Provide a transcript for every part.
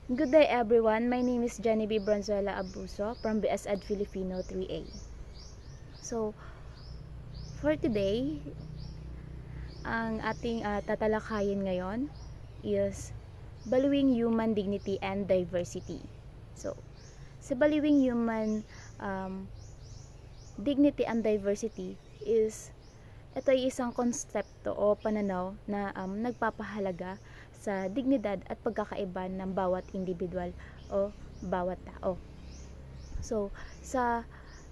Good day everyone, my name is Genevieve Bronzuela Abuso from BSED Filipino 3A. So, for today, ang ating tatalakayin ngayon is Valuing Human Dignity and Diversity. So, sa Valuing Human Dignity and Diversity is ito ay isang konsepto o pananaw na nagpapahalaga sa dignidad at pagkakaiba ng bawat individual o bawat tao. So,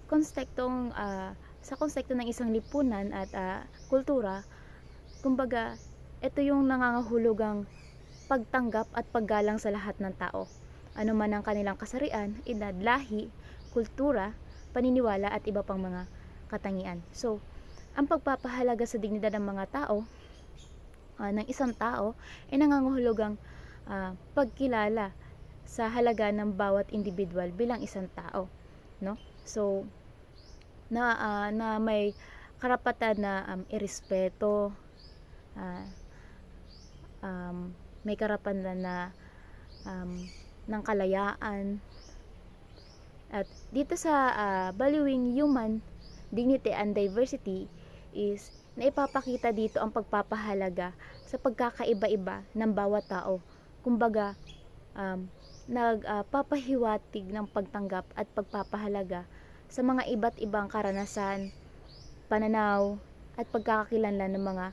konseptong sa konsepto ng isang lipunan at kultura, kumbaga, ito yung nangangahulugang pagtanggap at paggalang sa lahat ng tao. Ano man ang kanilang kasarian, edad, lahi, kultura, paniniwala at iba pang mga katangian. So, ang pagpapahalaga sa dignidad ng mga tao, ng isang tao, ay nangangahulugang pagkilala sa halaga ng bawat individual bilang isang tao, no? So, na may karapatan na irespeto, may karapatan na ng kalayaan. At dito sa Valuing Human Dignity and Diversity is naipapakita dito ang pagpapahalaga sa pagkakaiba-iba ng bawat tao. Kumbaga, nagpapahiwatig ng pagtanggap at pagpapahalaga sa mga iba't ibang karanasan, pananaw, at pagkakakilanlan ng mga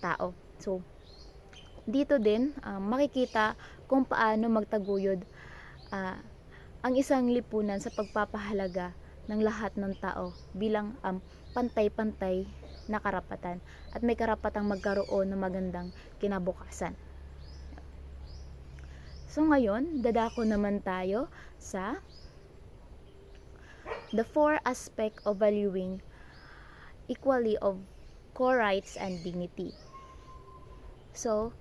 tao. So, dito din makikita kung paano magtaguyod ang isang lipunan sa pagpapahalaga ng lahat ng tao bilang pantay-pantay na karapatan at may karapatang magkaroon ng magandang kinabukasan. So ngayon, dadako naman tayo sa the four aspect of valuing equally of core rights and dignity. So,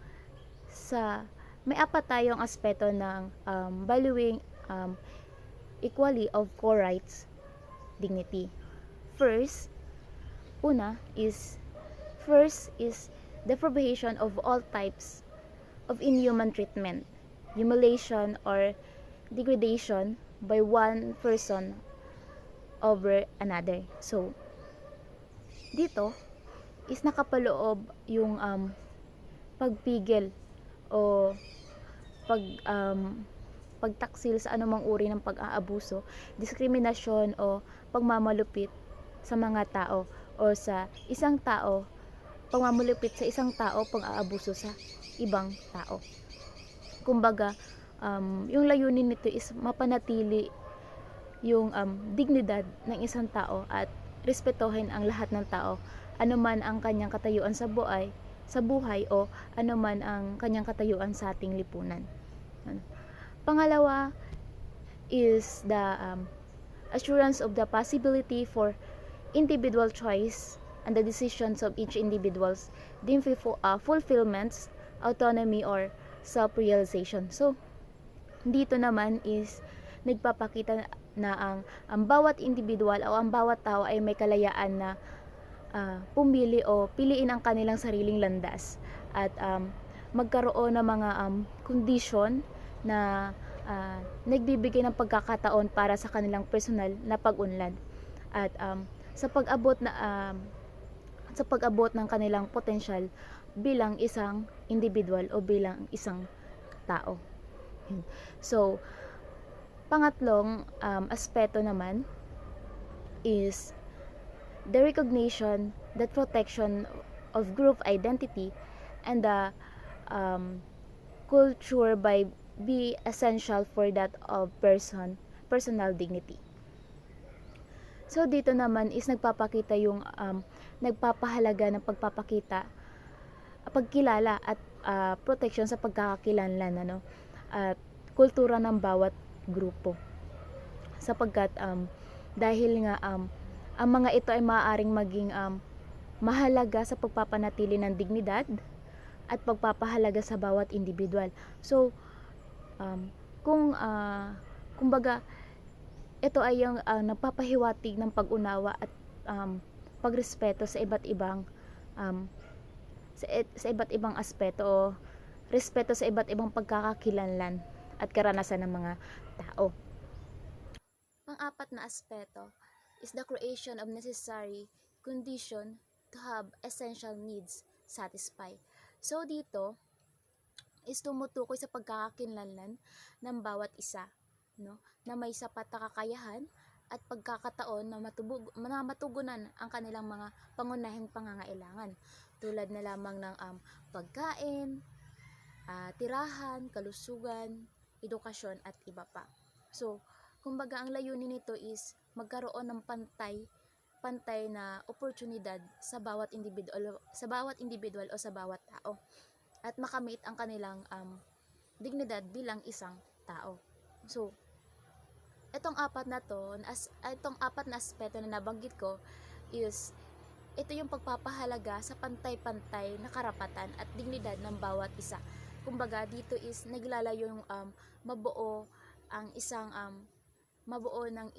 may apat tayong aspeto ng valuing equally of core rights, dignity. First is deprivation of all types of inhuman treatment, humiliation or degradation by one person over another. So, dito is nakapaloob yung pagpigil o pagtaksil sa anumang uri ng pag-aabuso, diskriminasyon o pagmamalupit sa mga tao o sa isang tao, pagmamulupit sa isang tao, pag-aabuso sa ibang tao. Kumbaga, yung layunin nito is mapanatili yung dignidad ng isang tao at respetuhin ang lahat ng tao, anuman ang kanyang katayuan sa buhay o anuman ang kanyang katayuan sa ating lipunan. Pangalawa is the assurance of the possibility for individual choice and the decisions of each individual's fulfillments, autonomy, or self-realization. So, dito naman is nagpapakita na ang bawat individual o ang bawat tao ay may kalayaan na pumili o piliin ang kanilang sariling landas at magkaroon ng mga kondisyon na nagbibigay ng pagkakataon para sa kanilang personal na pag-unlad at sa pag-abot ng kanilang potensyal bilang isang individual o bilang isang tao. So, pangatlong aspeto naman is the recognition that protection of group identity and the culture by be essential for that of personal dignity. So dito naman is nagpapakita yung nagpapahalaga ng pagkilala at protection sa pagkakakilanlan at kultura ng bawat grupo. Sapagkat dahil nga ang mga ito ay maaaring maging mahalaga sa pagpapanatili ng dignidad at pagpapahalaga sa bawat individual. So, kumbaga, ito ay yung nagpapahiwatig ng pag-unawa at pagrespeto sa iba't ibang aspeto o respeto sa iba't ibang pagkakakilanlan at karanasan ng mga tao. Pang-apat na aspeto is the creation of necessary condition to have essential needs satisfied. So dito is tumutukoy sa pagkakakilanlan ng bawat isa, no, na may sapat na kakayahan at pagkakataon na matugunan ang kanilang mga pangunahing pangangailangan, tulad na lamang ng pagkain, tirahan, kalusugan, edukasyon at iba pa. So, kumbaga ang layunin nito is magkaroon ng pantay na oportunidad sa bawat individual o sa bawat tao, at makamit ang kanilang dignidad bilang isang tao. So, itong apat na aspeto na nabanggit ko is ito yung pagpapahalaga sa pantay-pantay na karapatan at dignidad ng bawat isa. Kumbaga dito is naglalayo yung mabuo ang isang mabuo ng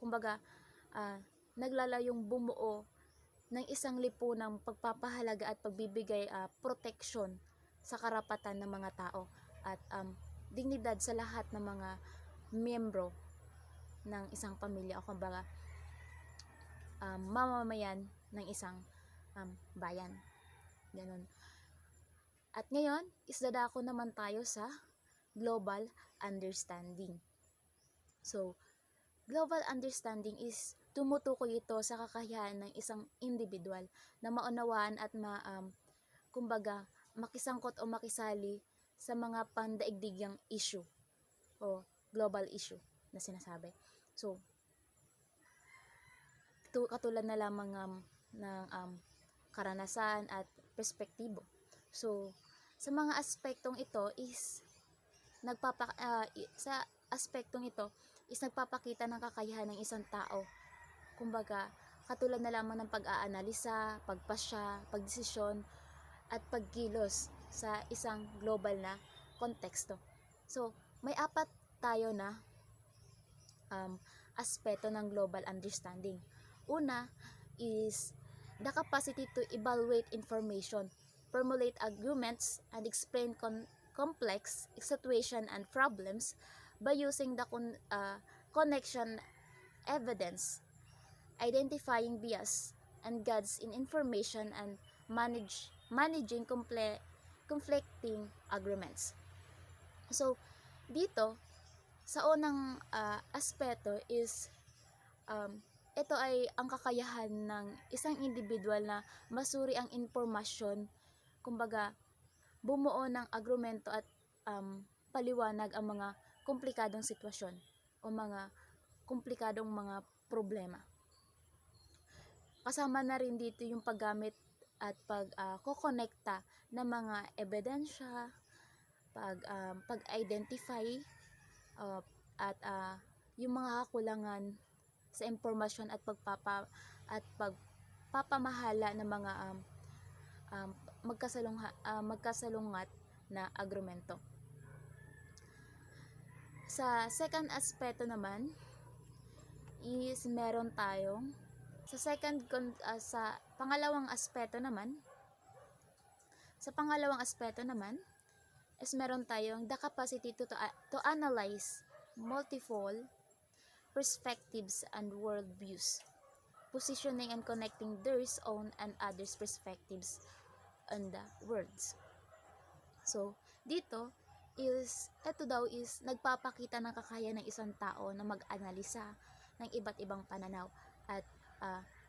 kumbaga naglalayong bumuo ng isang lipunang pagpapahalaga at pagbibigay proteksyon sa karapatan ng mga tao at dignidad sa lahat ng mga miyembro ng isang pamilya o kumbaga mamamayan ng isang bayan. Ganun. At ngayon, isdadako naman tayo sa global understanding. So, global understanding is tumutukoy ito sa kakayahan ng isang individual na maunawaan at kumbaga makisangkot o makisali sa mga pandaigdigyang issue o global issue na sinasabi. So, katulad na lamang ng karanasan at perspektibo. So, sa mga aspektong ito is nagpapakita ng kakayahan ng isang tao. Kumbaga, katulad na lamang ng pag-aanalisa, pagpasya, pagdesisyon, at pagkilos sa isang global na konteksto. So, may apat tayo na aspeto ng global understanding. Una is the capacity to evaluate information, formulate arguments, and explain complex situation and problems by using the connection evidence, identifying bias and gaps in information, and managing conflicting arguments. So, dito, sa unang aspeto is ito ay ang kakayahan ng isang individual na masuri ang impormasyon, kumbaga bumuo ng argumento at paliwanag ang mga komplikadong sitwasyon o mga komplikadong mga problema. Kasama na rin dito yung paggamit at pagkokonekta ng mga ebidensya, pag-identify at yung mga kakulangan sa impormasyon at pagpapamahala ng mga magkasalungat na argumento. Sa second aspeto naman is meron tayong sa pangalawang aspeto naman is meron tayong the capacity to analyze multiple perspectives and worldviews, positioning and connecting their own and others' perspectives on the worlds. So, dito ito daw is nagpapakita ng kakayahan ng isang tao na mag-analisa ng iba't ibang pananaw at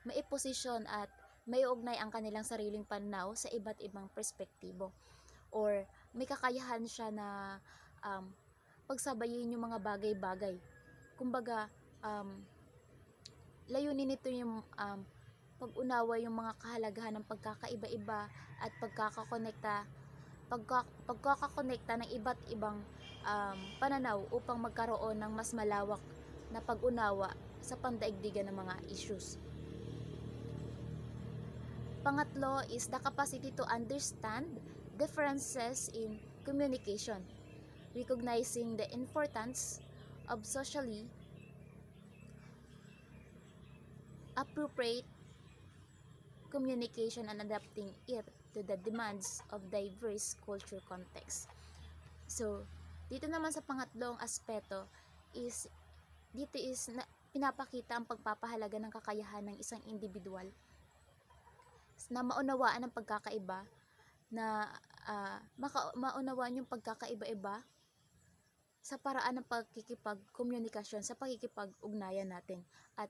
may posisyon at may ugnay ang kanilang sariling pananaw sa iba't ibang perspektibo, or may kakayahan siya na pagsabayin yung mga bagay-bagay. Kumbaga, layunin nito yung pag-unawa yung mga kahalagahan ng pagkakaiba-iba at pagkakakonekta ng iba't ibang pananaw upang magkaroon ng mas malawak na pag-unawa sa pandaigdigan ng mga issues. Pangatlo is the capacity to understand differences in communication, recognizing the importance of socially appropriate communication and adapting it to the demands of diverse culture contexts. So, Dito naman sa pangatlong aspeto is pinapakita ang pagpapahalaga ng kakayahan ng isang individual na maunawaan ang pagkakaiba, na maunawaan yung pagkakaiba-iba sa paraan ng pagkikipag-komunikasyon, sa pagkikipag-ugnayan natin. At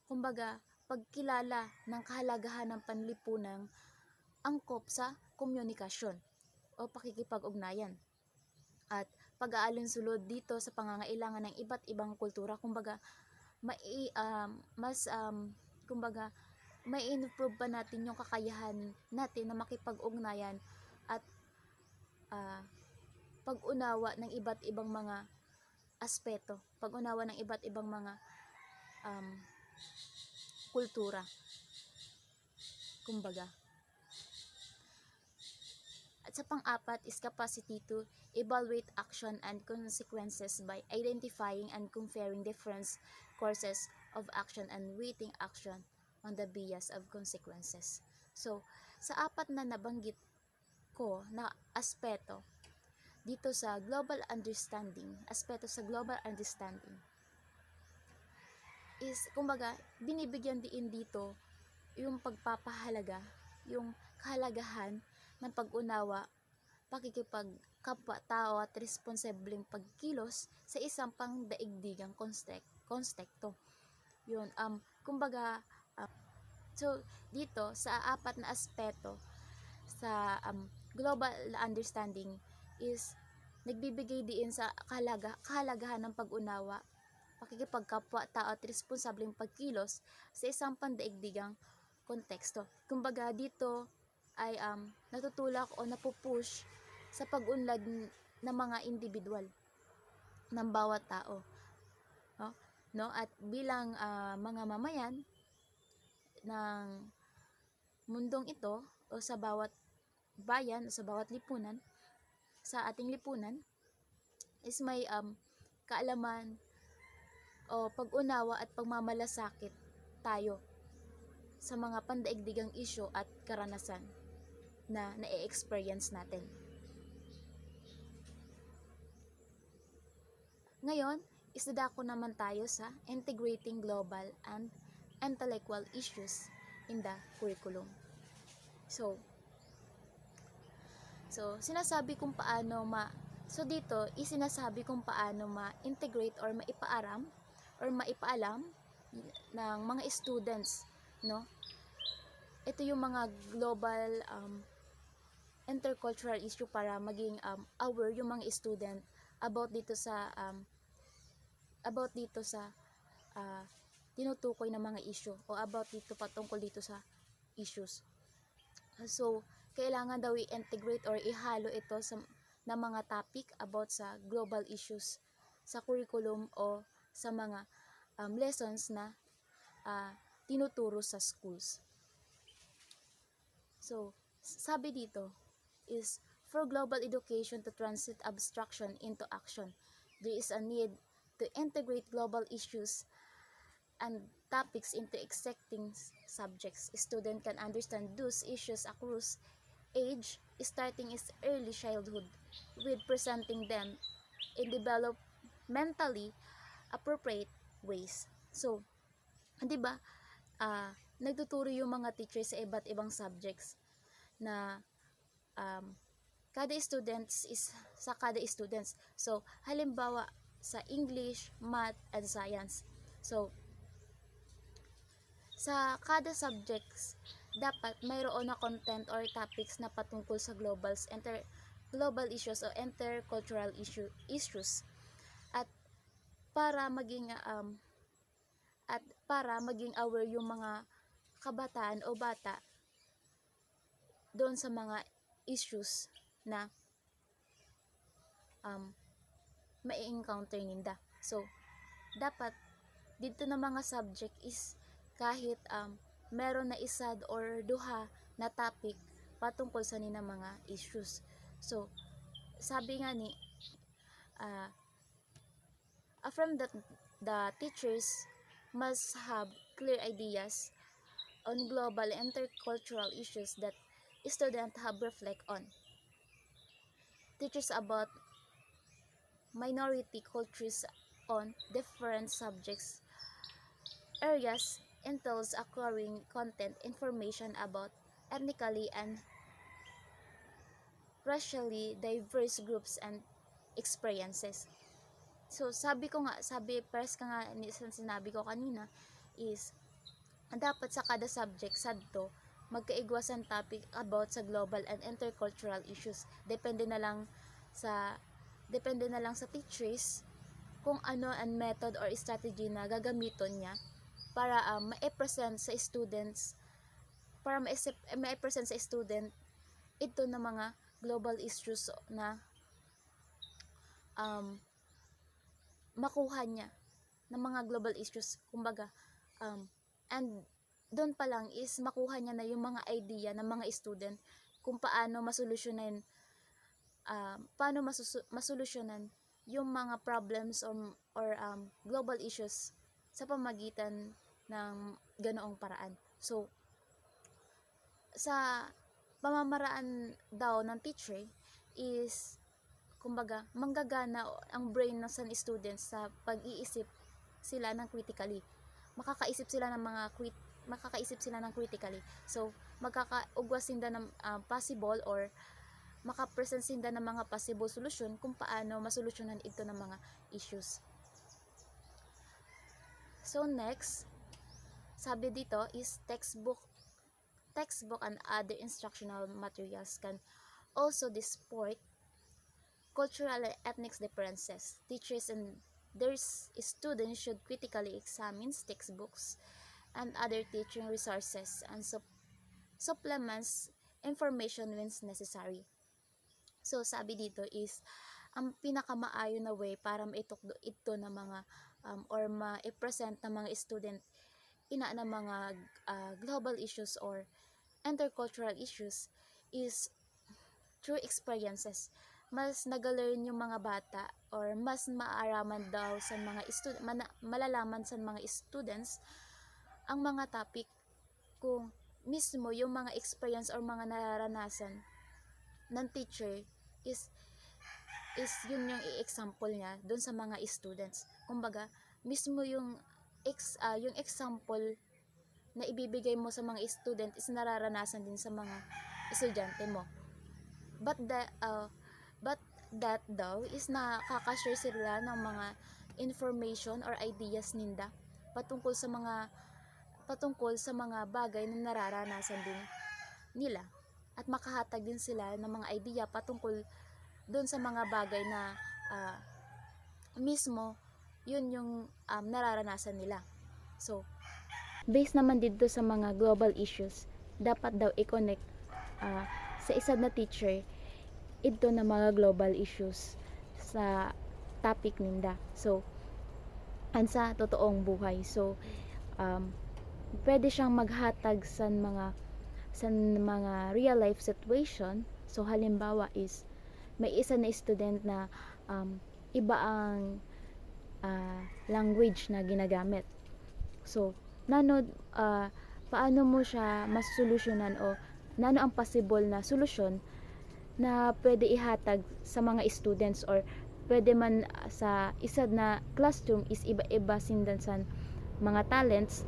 kumbaga, pagkilala ng kahalagahan ng panlipunang angkop sa komunikasyon o pakikipag-ugnayan. At pag-aalunsulod dito sa pangangailangan ng iba't ibang kultura, kumbaga kumbaga may improve pa natin yung kakayahan natin na makipag-ugnayan at pag-unawa ng iba't ibang mga aspeto, pag-unawa ng iba't ibang mga kultura, kumbaga. At sa pang-apat is capacity to evaluate action and consequences by identifying and comparing different courses of action and weighting action on the bias of consequences. So, sa apat na nabanggit ko na aspeto dito sa global understanding, is, kumbaga, binibigyan din dito yung pagpapahalaga, yung kahalagahan ng pag-unawa, pakikipagkapwa-tao at responsibleng pagkilos sa isang pangdaigdigang konteksto. Yun, kumbaga, so dito sa apat na aspeto sa global understanding is nagbibigay diin sa kahalagahan ng pag-unawa, pakikipagkapwa-tao at responsableng pagkilos sa isang pandaigdigang konteksto. Kumbaga dito ay natutulak o napupush sa pag-unlad ng mga individual, ng bawat tao, no? At bilang mga mamayan ng mundong ito, o sa bawat bayan o sa bawat lipunan, sa ating lipunan is may kaalaman o pag-unawa at pagmamalasakit tayo sa mga pandaigdigang isyu at karanasan na na-experience natin. Ngayon, isdadako naman tayo sa integrating global and intellectual issues in the curriculum. So sinasabi kung paano dito isinasabi kung paano ma-integrate or maipaalam ng mga students, no? Ito yung mga global intercultural issue para maging aware yung mga student about dito sa tinutukoy na mga issue o about dito patungkol dito sa issues. So, kailangan daw i-integrate or ihalo ito na mga topic about sa global issues sa curriculum o sa mga lessons na tinuturo sa schools. So, sabi dito is, for global education to transit abstraction into action, there is a need to integrate global issues and topics into exacting subjects. Student can understand those issues across age, starting its early childhood, with presenting them in developmentally appropriate ways. So, di ba, nagtuturo yung mga teachers sa iba't ibang subjects na kada students. So, halimbawa sa English, Math, and Science. So, sa kada subjects, dapat mayroon na content or topics na patungkol sa global issues o intercultural issues. At para maging aware yung mga kabataan o bata doon sa mga issues na mai-encounter ninda. So, dapat dito na mga subject is kahit meron na isad or duha na topic patungkol sa nina mga issues. So, sabi nga ni from that the teachers must have clear ideas on global and intercultural issues that students have reflect on. teaches about minority cultures on different subjects areas entails acquiring content information about ethnically and racially diverse groups and experiences. So pares ka nga sa sinabi ko kanina is dapat sa kada subject sadto magkaigwasan topic about sa global and intercultural issues. Sa depende na lang sa teachers kung ano ang method or strategy na gagamiton niya para ma-present sa students ma-present sa student ito na mga global issues na makuha niya ng mga global issues, kumbaga and doon pa lang is makuha niya na yung mga idea ng mga student kung masolusyonan yung mga problems or global issues sa pamagitan ng ganoong paraan. So sa pamamaraan daw ng teacher is kumbaga manggagana ang brain ng students sa pag-iisip sila ng critically. Makakaisip sila ng critically. So magkakaugwas sinda ng possible or makapresent sinda ng mga possible solution kung paano masolusyonan ito ng mga issues. So next, sabi dito is textbook and other instructional materials can also disport cultural and ethnic differences. Teachers and their students should critically examine textbooks and other teaching resources and supplements information when necessary. So sabi dito is ang pinakamaayo na way para maitukdo ito ng mga or ma-present ng mga student ng mga global issues or intercultural issues is through experiences. Mas nag-learn yung mga bata or mas maaraman daw sa mga malalaman sa mga students ang mga topic kung mismo yung mga experience or mga nararanasan ng teacher is yun yung i-example niya doon sa mga students. Kumbaga, mismo yung example na ibibigay mo sa mga student is nararanasan din sa mga estudyante mo. But that daw is nakaka-share sila ng mga information or ideas ninda patungkol sa mga bagay na nararanasan din nila at makahatag din sila ng mga idea patungkol doon sa mga bagay na mismo yun yung nararanasan nila. So based naman dito sa mga global issues, dapat daw i-connect sa isa na teacher ito na mga global issues sa topic ninda. So and sa totoong buhay. So pwede siyang maghatag sa mga real life situation. So halimbawa is may isa na student na iba ang language na ginagamit. So paano mo siya masolusyonan o ang possible na solusyon na pwede ihatag sa mga students or pwede man sa isa na classroom is iba-iba sindan sa mga talents.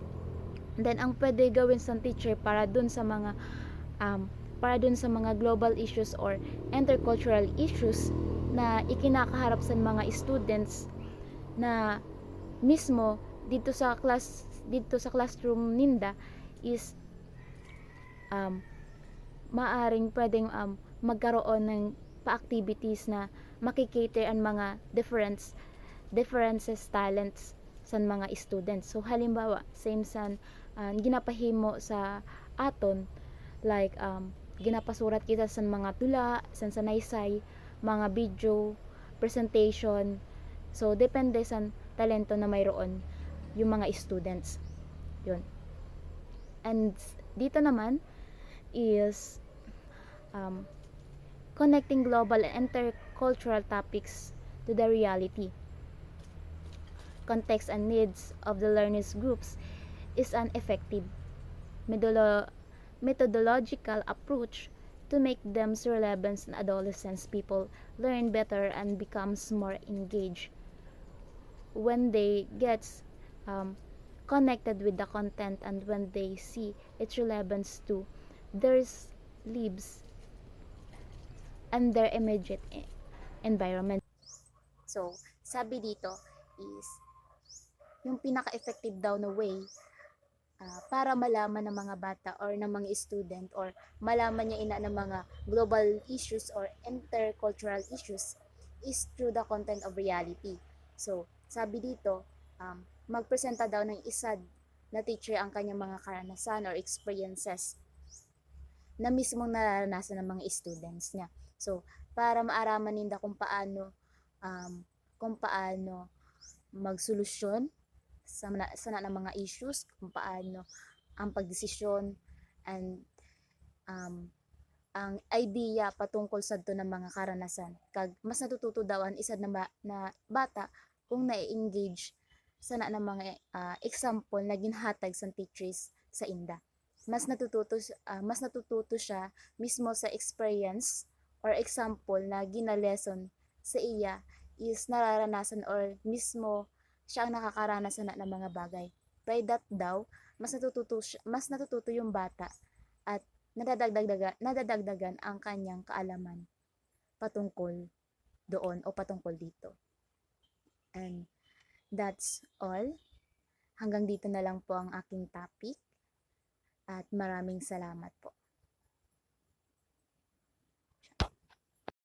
Then ang pwede gawin sa teacher para dun sa mga global issues or intercultural issues na ikinakaharap sa mga students na mismo dito sa classroom ninda is maaring pwedeng magkaroon ng pa-activities na makikater ang mga differences talents sa mga students. So halimbawa same san ginapahimo sa aton like ginapasurat kita sa mga tula sa sanaysay mga video presentation. So depende sa talento na mayroon yung mga students yun. And dito naman is connecting global and intercultural topics to the reality, context and needs of the learners groups is an effective methodological approach to make them relevant in adolescence. People learn better and becomes more engaged when they get um, connected with the content, and when they see its relevance to their lives and their immediate environment. So, sabi dito is yung pinaka-effective daw na way para malaman ng mga bata or ng mga student or malaman niya ina ng mga global issues or intercultural issues is through the content of reality. So, sabi dito, magpresenta daw ng isa na teacher ang kanyang mga karanasan or experiences na mismong nararanasan ng mga students niya. So, para maaraman ninda kung paano magsolusyon sa ng mga issues, kung paano ang pagdesisyon and ang idea patungkol sa to ng mga karanasan. Kag mas natututo daw ang isa na bata kung na-engage sa ng mga example na ginhatag sa teachers sa inda. Mas natututo siya mismo sa experience or example na ginalesson sa iya is nararanasan or mismo siya ang nakakaranas ng mga bagay. By that daw, mas natututo yung bata at nadadagdagan ang kanyang kaalaman patungkol doon o patungkol dito. And that's all. Hanggang dito na lang po ang aking topic at maraming salamat po.